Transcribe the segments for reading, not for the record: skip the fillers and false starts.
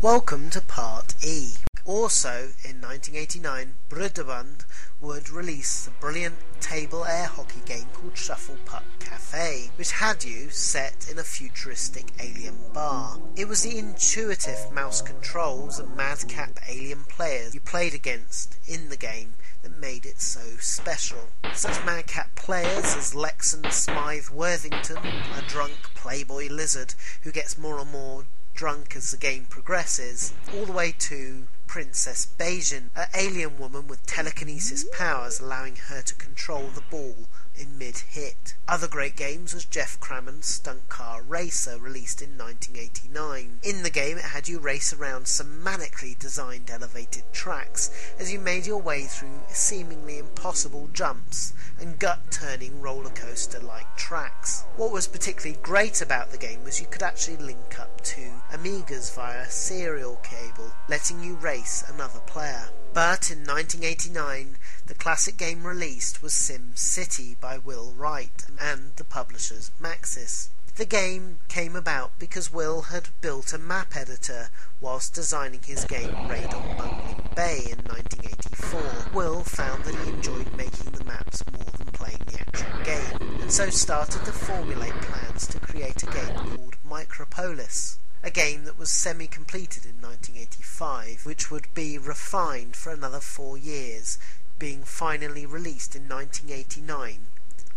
Welcome to Part E. Also, in 1989, Brøderbund would release the brilliant table air hockey game called Shuffle Puck Cafe, which had you set in a futuristic alien bar. It was the intuitive mouse controls and madcap alien players you played against in the game that made it so special. Such madcap players as Lexan Smythe Worthington, a drunk playboy lizard who gets more and more drunk as the game progresses, all the way to Princess Bajan, an alien woman with telekinesis powers allowing her to control the ball in mid-hit. Other great games was Jeff Cramman's Stunt Car Racer, released in 1989. In the game it had you race around some manically designed elevated tracks as you made your way through seemingly impossible jumps and gut-turning roller coaster-like tracks. What was particularly great about the game was you could actually link up to Amigas via serial cable, letting you race another player. But in 1989, the classic game released was Sim City by Will Wright and the publishers Maxis. The game came about because Will had built a map editor whilst designing his game Raid on Bungling Bay in 1984. Will found that he enjoyed making the maps more than playing the actual game, and so started to formulate plans to create a game called Micropolis. A game that was semi-completed in 1985, which would be refined for another 4 years, being finally released in 1989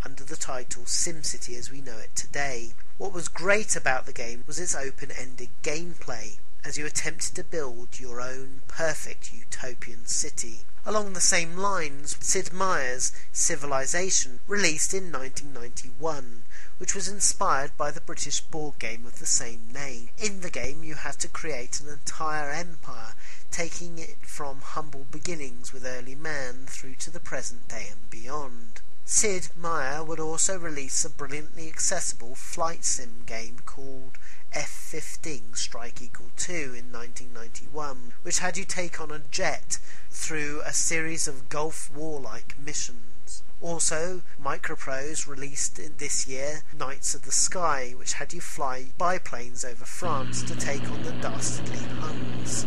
under the title SimCity as we know it today. What was great about the game was its open-ended gameplay, as you attempted to build your own perfect utopian city. Along the same lines, Sid Meier's Civilization, released in 1991, which was inspired by the British board game of the same name. In the game you had to create an entire empire, taking it from humble beginnings with early man through to the present day and beyond. Sid Meier would also release a brilliantly accessible flight sim game called F-15 Strike Equal 2 in 1991, which had you take on a jet through a series of Gulf War-like missions. Also, Microprose released this year Knights of the Sky, which had you fly biplanes over France to take on the dastardly Huns.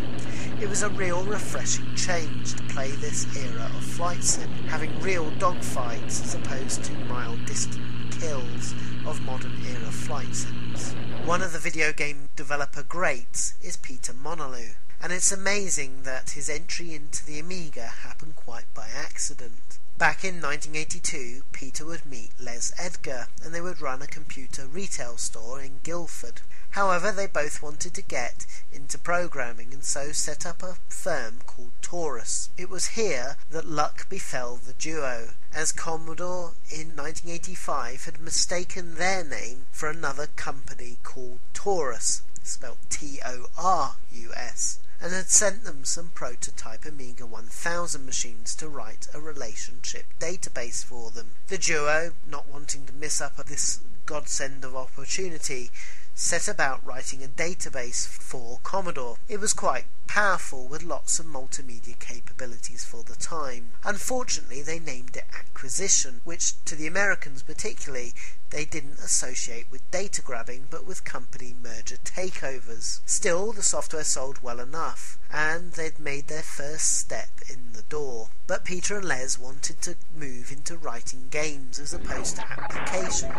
It was a real refreshing change to play this era of flight sim, having real dogfights as opposed to mild distant kills of modern era flight sims. One of the video game developer greats is Peter Molyneux, and it's amazing that his entry into the Amiga happened quite by accident. Back in 1982, Peter would meet Les Edgar, and they would run a computer retail store in Guildford. However, they both wanted to get into programming and so set up a firm called Taurus. It was here that luck befell the duo, as Commodore in 1985 had mistaken their name for another company called Taurus, spelled T-O-R-U-S, and had sent them some prototype Amiga 1000 machines to write a relationship database for them. The duo, not wanting to miss up this godsend of opportunity, set about writing a database for Commodore. It was quite powerful with lots of multimedia capabilities for the time. Unfortunately, they named it Acquisition, which to the Americans particularly they didn't associate with data grabbing but with company merger takeovers. Still, the software sold well enough, and they'd made their first step in the door. But Peter and Les wanted to move into writing games as opposed to applications,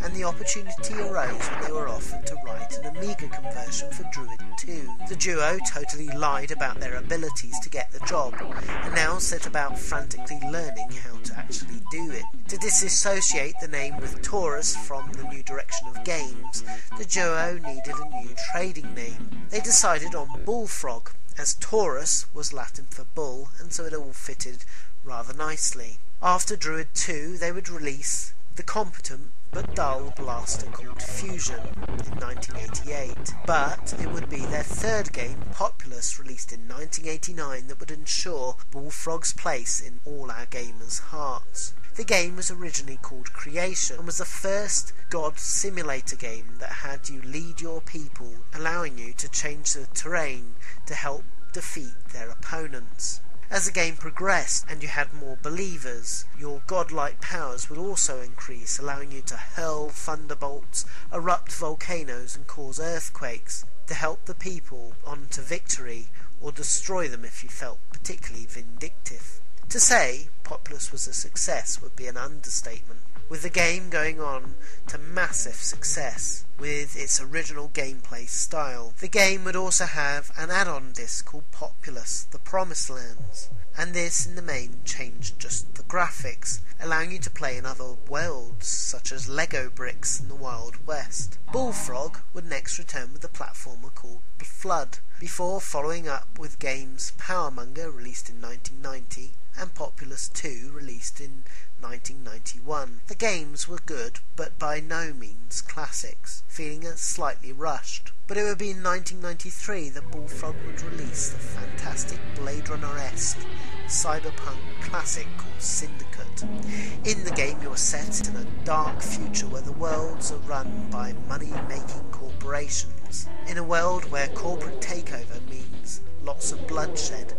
and the opportunity arose when they were offered to write an Amiga conversion for Druid 2. The duo totally lied about their abilities to get the job, and now set about frantically learning how to actually do it. To disassociate the name with Taurus from the new direction of games, the duo needed a new trading name. They decided on Bullfrog, as Taurus was Latin for bull, and so it all fitted rather nicely. After Druid 2, they would release the competent but dull blaster called Fusion in 1988. But it would be their third game, POPULOUS, released in 1989, that would ensure Bullfrog's place in all our gamers' hearts. The game was originally called Creation and was the first God simulator game that had you lead your people, allowing you to change the terrain to help defeat their opponents. As the game progressed and you had more believers, your godlike powers would also increase, allowing you to hurl thunderbolts, erupt volcanoes and cause earthquakes. to help the people on to victory, or destroy them if you felt particularly vindictive. To say Populous was a success would be an understatement, with the game going on to massive success with its original gameplay style. The game would also have an add-on disc called Populous, The Promised Lands, and this in the main changed just the graphics, allowing you to play in other worlds such as Lego bricks in the Wild West. Bullfrog would next return with a platformer called Flood, before following up with games POWERMONGER, released in 1990, and Populous 2, released in 1991. The games were good, but by no means classics, feeling slightly rushed. But it would be in 1993 that Bullfrog would release the fantastic Blade Runner-esque cyberpunk classic called Syndicate. In the game you are set in a dark future where the worlds are run by money-making corporations, in a world where corporate takeover means lots of bloodshed.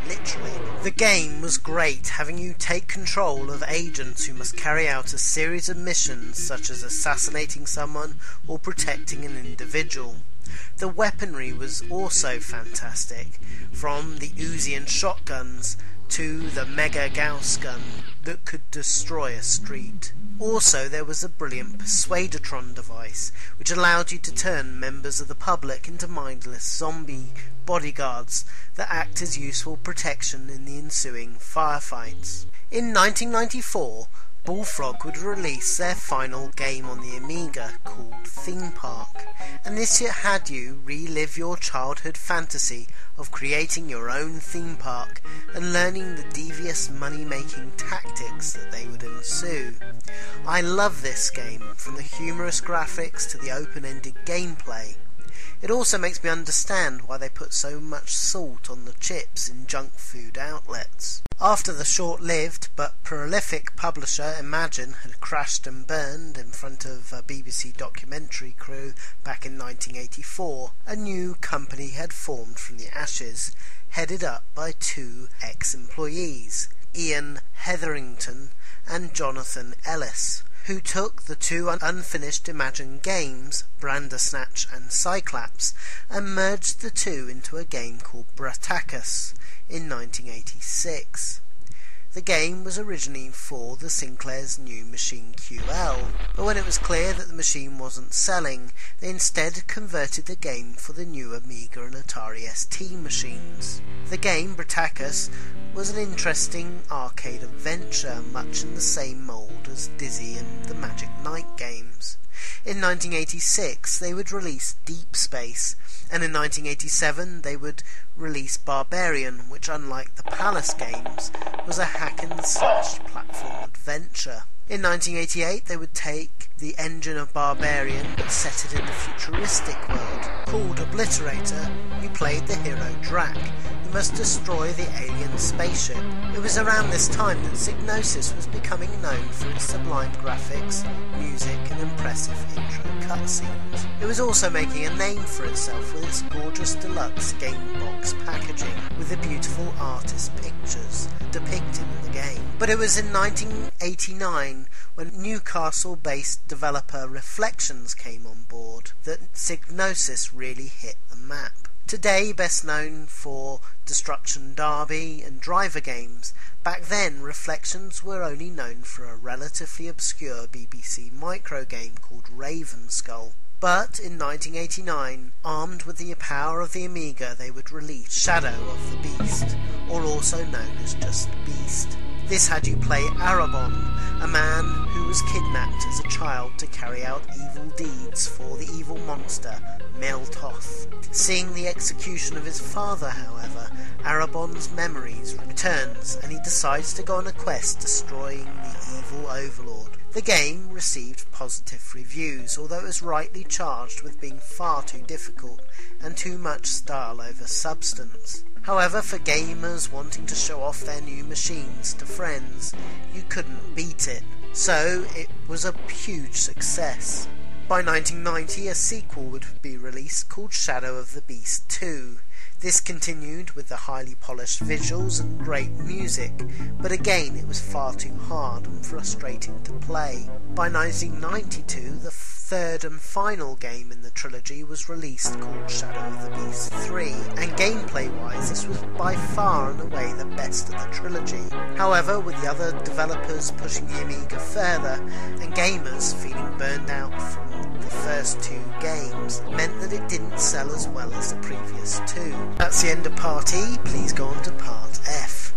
Literally. The game was great, having you take control of agents who must carry out a series of missions such as assassinating someone or protecting an individual. The weaponry was also fantastic, from the Uzi and shotguns to the Mega Gauss gun that could destroy a street. Also, there was a brilliant Persuadertron device, which allowed you to turn members of the public into mindless zombie bodyguards that act as useful protection in the ensuing firefights. In 1994, Bullfrog would release their final game on the Amiga called Theme Park, and this had you relive your childhood fantasy of creating your own theme park and learning the devious money-making tactics that they would ensue. I love this game, from the humorous graphics to the open-ended gameplay. It also makes me understand why they put so much salt on the chips in junk food outlets. After the short-lived but prolific publisher Imagine had crashed and burned in front of a BBC documentary crew back in 1984, a new company had formed from the ashes, headed up by two ex-employees, Ian Hetherington and Jonathan Ellis, who took the two unfinished Imagine games, Bandersnatch and Cyclops, and merged the two into a game called Bratacus in 1986. The game was originally for the Sinclair's new machine QL, but when it was clear that the machine wasn't selling, they instead converted the game for the new Amiga and Atari ST machines. The game, Bratacus, was an interesting arcade adventure, much in the same mould as Dizzy and the Magic Knight games. In 1986 they would release Deep Space, and in 1987 they would release Barbarian, which, unlike the Palace games, was a hack-and-slash platform adventure. In 1988 they would take the engine of Barbarian but set it in a futuristic world. Called Obliterator, you played the hero Drac, who must destroy the alien spaceship. It was around this time that Psygnosis was becoming known for its sublime graphics, music and impressive intro cutscenes. It was also making a name for itself with its gorgeous deluxe game box packaging, with the beautiful artist pictures depicted in the game. But it was in 1989, when Newcastle-based developer Reflections came on board, that Psygnosis really hit the map. Today best known for Destruction Derby and Driver games, back then Reflections were only known for a relatively obscure BBC micro game called Ravenskull. But in 1989, armed with the power of the Amiga, they would release Shadow of the Beast, or also known as just Beast. This had you play Arabon, a man who was kidnapped as a child to carry out evil deeds for the evil monster Meltoth. Seeing the execution of his father, however, Arabon's memories returns and he decides to go on a quest destroying the evil overlord. The game received positive reviews, although it was rightly charged with being far too difficult and too much style over substance. However, for gamers wanting to show off their new machines to friends, you couldn't beat it, so it was a huge success. By 1990, a sequel would be released called Shadow of the Beast 2. This continued with the highly polished visuals and great music, but again it was far too hard and frustrating to play. By 1992, the third and final game in the trilogy was released, called Shadow of the Beast 3, and gameplay-wise this was by far and away the best of the trilogy. However, with the other developers pushing the Amiga further, and gamers feeling burned out from the first two games, meant that it didn't sell as well as the previous two. That's the end of Part E, please go on to Part F.